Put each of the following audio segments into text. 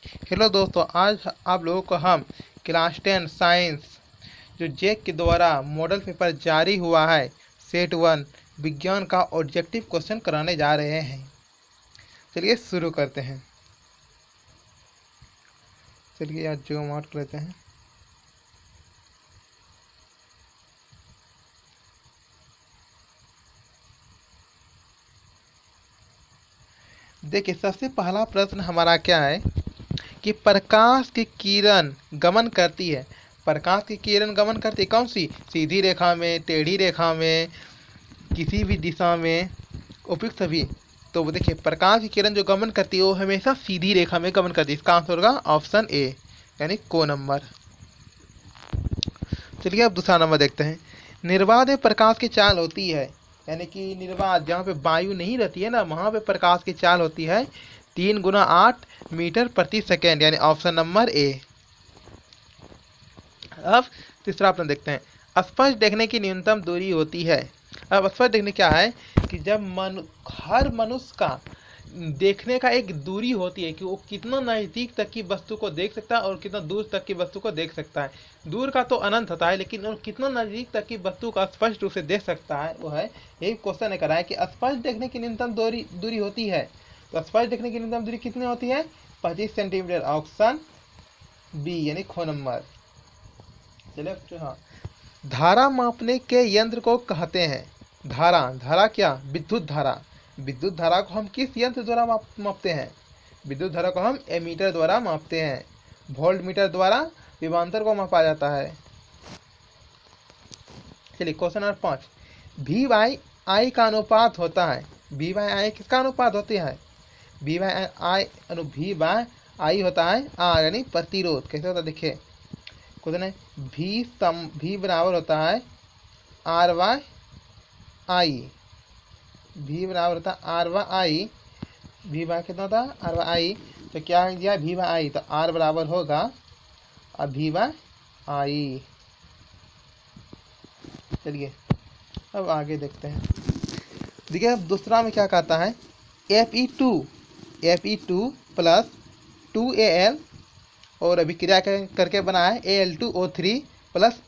Hello दोस्तों, आज आप लोगों को हम क्लास 10 साइंस जो जेक के द्वारा मॉडल पेपर जारी हुआ है सेट 1 विज्ञान का ऑब्जेक्टिव क्वेश्चन कराने जा रहे हैं। चलिए शुरू करते हैं। चलिए आज जो मार्क कर लेते हैं। देखिए, सबसे पहला प्रश्न हमारा क्या है कि प्रकाश की किरण गमन करती है। प्रकाश की किरण गमन करती है कौन सी? सीधी रेखा में, टेढ़ी रेखा में, किसी भी दिशा में, उपयुक्त सभी। तो वो देखिए, प्रकाश की किरण जो गमन करती है वो हमेशा सीधी रेखा में गमन करती है। इसका आंसर होगा ऑप्शन ए, यानी को नंबर। चलिए अब दूसरा नंबर देखते हैं। निर्वात में प्रकाश की चाल होती है, यानी कि निर्वात जहाँ पे वायु नहीं रहती है ना, वहाँ पे प्रकाश की चाल होती है 3 × 8 मीटर प्रति सेकेंड, यानी ऑप्शन नंबर ए। अब तीसरा प्रश्न देखते हैं। स्पष्ट देखने की न्यूनतम दूरी होती है। अब स्पष्ट देखने क्या है कि जब हर मनुष्य का देखने का एक दूरी होती है कि वो कितना नज़दीक तक की वस्तु को देख सकता है और कितना दूर तक की वस्तु को देख सकता है। दूर का तो अनंत होता है, लेकिन वो कितना नज़दीक तक की वस्तु को स्पष्ट रूप से देख सकता है वो है, यही क्वेश्चन है करा है कि स्पष्ट देखने की न्यूनतम दूरी होती है। तो स्पष्ट देखने की न्यूनतम दूरी कितनी होती है? 25 सेंटीमीटर, ऑप्शन बी, यानी खो नंबर। चलिए हाँ, धारा मापने के यंत्र को कहते हैं। धारा क्या? विद्युत धारा। विद्युत धारा को हम किस यंत्र द्वारा मापते हैं? विद्युत धारा को हम एमीटर द्वारा मापते हैं। वोल्ट मीटर द्वारा विभवांतर को मापा जाता है। चलिए question number 5। V by I का अनुपात होता है। वी बाई आई किसका अनुपात होती है? V by I V by I होता है आर, यानी प्रतिरोध। कैसे होता है देखिए, क्वेश्चन है भी बराबर होता है आर वाई आई। भी बराबर होता है आर वाई आई। भी बाय कितना होता है? आर वाई आई। तो क्या दिया? भी बाय आई, तो आर बराबर होगा और भी बाय आई। चलिए अब आगे देखते हैं। देखिए अब दूसरा में क्या कहता है, Fe2 प्लस 2Al और अभिक्रिया करके बना है Al2O3 प्लस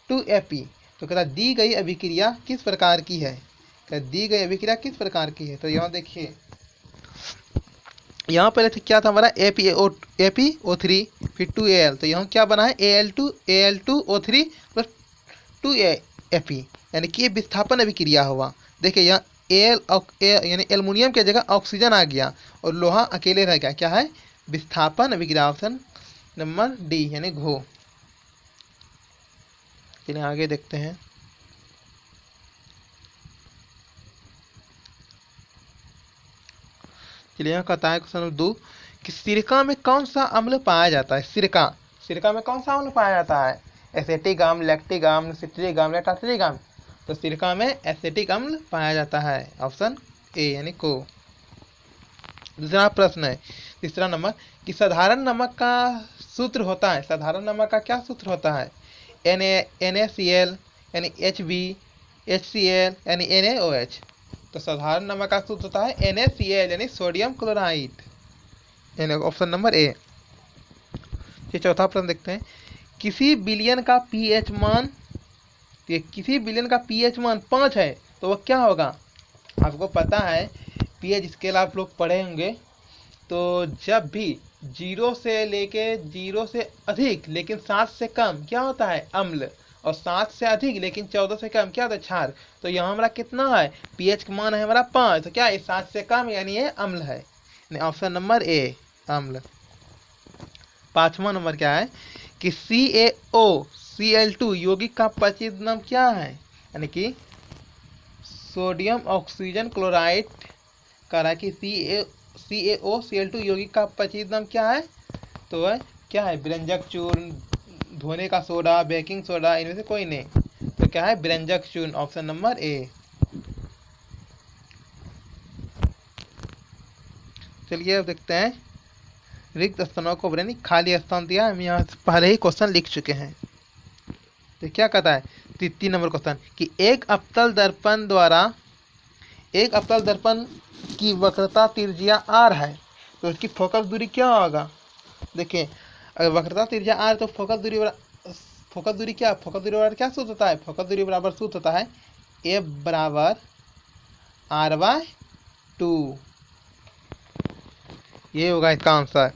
2Fe। तो कहता दी गई अभिक्रिया किस प्रकार की है? दी गई अभिक्रिया किस प्रकार की है? तो यहाँ देखिए, यहाँ पहले क्या था हमारा ApO3 फिर 2Al, तो यहाँ क्या बना है Al2O3 प्लस 2Fe, यानी कि ये विस्थापन अभिक्रिया हुआ। देखिए यहाँ यानी एल्युमिनियम की जगह ऑक्सीजन आ गया और लोहा अकेले रह गया। क्या है? विस्थापन अभिक्रिया, ऑप्शन नंबर डी, यानी घो। चलिए आगे देखते हैं। चलिए यहाँ कहता है क्वेश्चन नंबर 2 कि सिरका में कौन सा अम्ल पाया जाता है? सिरका में कौन सा अम्ल पाया जाता है? एसेटिक अम्ल, लैक्टिक अम्ल, सिट्रिक अम्ल या टार्टरिक अम्ल? तो सिरका में एसेटिक अम्ल पाया जाता है, ऑप्शन ए, यानी को। दूसरा प्रश्न है, तीसरा नंबर, कि साधारण नमक का सूत्र होता है। साधारण नमक का क्या सूत्र होता है? NaCl यानी HB, HCl यानी NaOH। तो साधारण नमक का सूत्र होता है NaCl यानी सोडियम क्लोराइड, यानी ऑप्शन नंबर ए। ये चौथा प्रश्न देखते हैं। किसी बिलियन का pH मान, किसी बिलियन का pH मान 5 है तो वह क्या होगा? आपको पता है pH स्केल आप लोग पढ़े होंगे। तो जब भी 0 से अधिक लेकिन 7 से कम क्या होता है? अम्ल। और 7 से अधिक लेकिन 14 से कम क्या होता है? क्षार। तो यहाँ हमारा कितना है? pH का मान है हमारा 5, तो क्या है? 7 से कम, यानी ये अम्ल है, यानी ऑप्शन नंबर ए, अम्ल। पांचवा नंबर क्या है कि CaOCl2 यौगिक का परिचित नाम क्या है? यानी कि सोडियम ऑक्सीजन क्लोराइड कह रहा है कि CaOCl2 यौगिक का परिचित नाम क्या है? तो है क्या है? व्यंजक चूर्ण, धोने का सोडा, बेकिंग सोडा, इनमें से कोई नहीं। तो क्या है? व्यंजक चूर्ण, ऑप्शन नंबर ए। चलिए अब देखते हैं। रिक्त स्थानों को भरने, खाली स्थान दिया, हम यहाँ पहले ही क्वेश्चन लिख चुके हैं। तो क्या कहता है 3 नंबर क्वेश्चन कि एक अवतल दर्पण की वक्रता त्रिज्या r है, तो उसकी फोकस दूरी क्या होगा? देखिए अगर वक्रता त्रिज्या r तो फोकस दूरी बराबर क्या सूत्र होता है? फोकस दूरी बराबर सूत्र होता है f बराबर r/2। ये होगा इसका आंसर।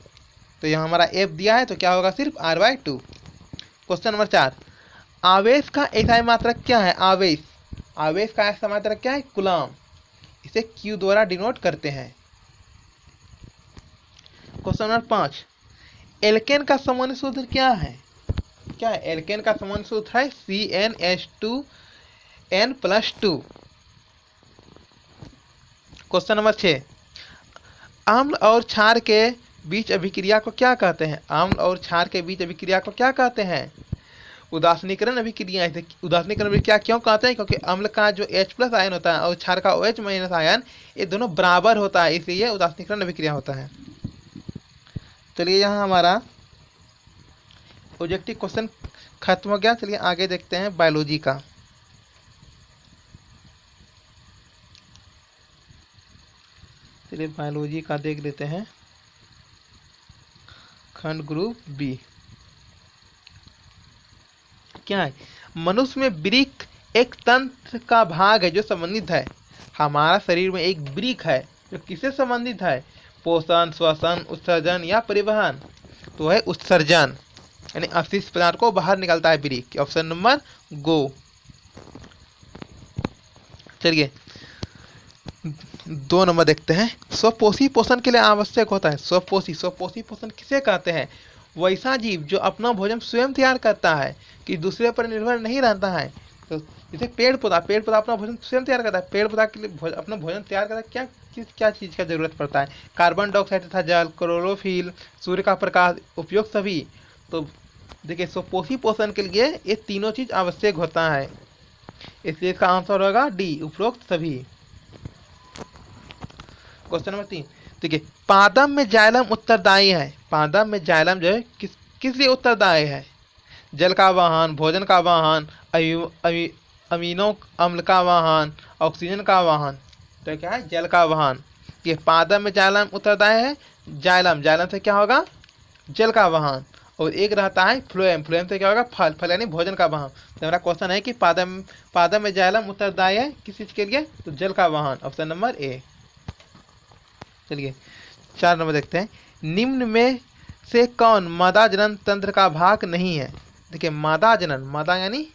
तो यहाँ हमारा f दिया है तो क्या होगा? सिर्फ r/2। क्वेश्चन नंबर 4, आवेश का एसआई मात्रक क्या है? आवेश का एसआई मात्रक क्या है? कूलम। इसे q द्वारा डिनोट करते हैं। क्वेश्चन नंबर 5, एल्केन का सामान्य सूत्र क्या है? एल्केन का सामान्य सूत्र है CnH2n+2। क्वेश्चन नंबर 6, अम्ल और क्षार के बीच अभिक्रिया को क्या कहते हैं? अम्ल और क्षार के बीच अभिक्रिया को क्या कहते हैं? उदासीनीकरण अभिक्रिया। उदासीनीकरण अभिक्रिया क्यों कहते हैं? क्योंकि अम्ल का जो H+ आयन होता है और क्षार का OH- आयन, ये दोनों बराबर होता है, इसलिए उदासीनीकरण अभिक्रिया होता है। चलिए यहाँ हमारा ऑब्जेक्टिव क्वेश्चन खत्म हो गया। चलिए आगे देखते हैं बायोलॉजी का। चलिए बायोलॉजी का देख लेते हैं। खंड ग्रुप बी क्या है? मनुष्य में वृक्क एक तंत्र का भाग है जो संबंधित है। हमारा शरीर में एक वृक्क है जो किससे संबंधित है? पोषण, श्वसन, उत्सर्जन या परिवहन। तो है उत्सर्जन, यानी अपशिष्ट पदार्थ को बाहर निकालता है वृक्क। ऑप्शन नंबर गो। चलिए 2 नंबर देखते हैं। स्वपोषी पोषण के लिए आवश्यक होता है। स्वपोषी पोषण किसे कहते हैं? वैसा जीव जो अपना भोजन स्वयं तैयार करता है, कि दूसरे पर निर्भर नहीं रहता है। तो जैसे पेड़ पौधा अपना भोजन स्वयं तैयार करता है। पेड़ पौधा के लिए अपना भोजन तैयार करता है, क्या चीज़ का जरूरत पड़ता है? कार्बन डाइऑक्साइड तथा जल, क्लोरोफिल, सूर्य का प्रकाश, उपयोग सभी। तो देखिए स्वपोषी पोषण के लिए ये तीनों चीज आवश्यक होता है, इसलिए इसका आंसर होगा डी, उपरोक्त सभी। क्वेश्चन नंबर 3, देखिए पादप में जाइलम उत्तरदायी है। पादप में जाइलम जो है किस लिए उत्तरदायी है? जल का वाहन, भोजन का वाहन, अमीनो अम्ल का वाहन, ऑक्सीजन का वाहन। तो क्या है? जल का वाहन। ये पादप में जाइलम उत्तरदायी है। जाइलम से क्या होगा? जल का वाहन। और एक रहता है फ्लोएम से क्या होगा? फल यानी भोजन का वाहन। तो मेरा क्वेश्चन है कि पादप में जाइलम उत्तरदायी है किस चीज के लिए? तो जल का वाहन। Option number A. चलिए 4 नंबर देखते हैं। निम्न में से कौन मादा जनन तंत्र का भाग नहीं है? देखिए मादा यानी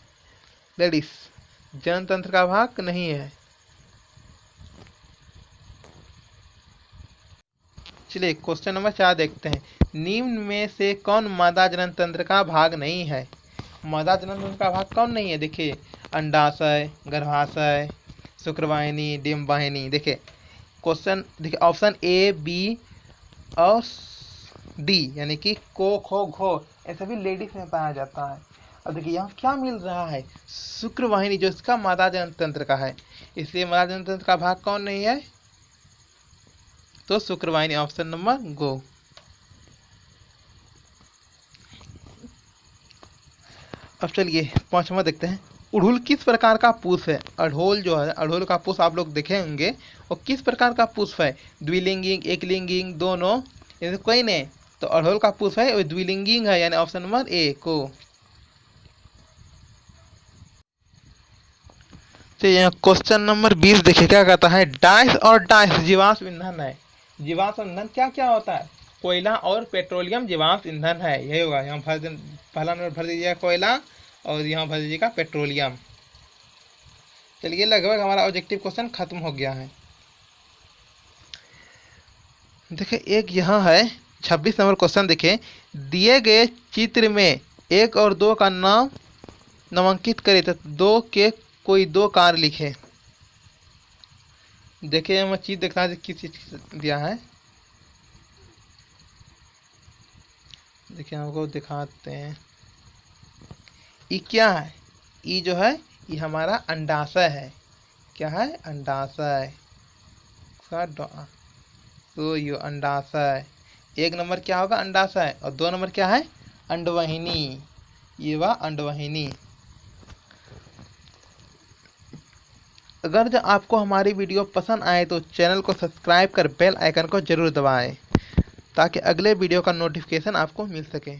लेडीज, जनन तंत्र का भाग नहीं है। चलिए क्वेश्चन नंबर 4 देखते हैं। निम्न में से कौन मादा जनन तंत्र का भाग नहीं है? मादा जनन तंत्र का भाग कौन नहीं है? देखिए अंडाशय, गर्भाशय, शुक्रवाहिनी, डिम्बवाहिनी। देखिए क्वेश्चन, देखिए ऑप्शन ए, बी और डी यानी कि को, खो, घो, ये सभी लेडीज में पाया जाता है। अब देखिए यहाँ क्या मिल रहा है? शुक्रवाहिनी जो इसका मादा जनन तंत्र का है, इसलिए मादा जनन तंत्र का भाग कौन नहीं है? तो शुक्रवाहिनी। ऑप्शन नंबर गो। अब चलिए 5वां देखते हैं। अड़हुल किस प्रकार का पुष्प है? अड़हुल जो है, अड़हुल का पुष्प आप लोग देखे होंगे, और किस प्रकार का पुष्प है? द्विलिंगिक, एकलिंगिक, दोनों, कोई नहीं। तो अड़हुल का पुष्प है वो द्विलिंगिक है, यानी ऑप्शन नंबर ए को। तो यहाँ क्वेश्चन नंबर 20 देखिए क्या कहता है? डाइस और डाइस जीवाश्म ईंधन है। जीवाश्म ईंधन क्या क्या होता है? कोयला और पेट्रोलियम जीवाश्म ईंधन है। यही होगा। यहाँ पहला नंबर भर दीजिएगा कोयला और यहाँ भर दीजिएगा पेट्रोलियम। चलिए लगभग हमारा ऑब्जेक्टिव क्वेश्चन खत्म हो गया है। देखिए एक यहाँ है 26 नंबर क्वेश्चन। देखिए दिए गए चित्र में 1 और 2 का नाम नामांकित करें तो 2 के कोई 2 कार्य लिखे। देखिए हमें चीज देखना है किस चीज दिया है। देखिए हमको दिखाते हैं। ये क्या है? ये जो है ये हमारा अंडाशय है। क्या है? अंडाशय। तो ये अंडाशय। 1 नंबर क्या होगा? अंडाशय। और 2 नंबर क्या है? अंडवाहिनी। ये वह अंडवाहिनी। अगर जो आपको हमारी वीडियो पसंद आए तो चैनल को सब्सक्राइब कर बेल आइकन को जरूर दबाएं ताकि अगले वीडियो का नोटिफिकेशन आपको मिल सके।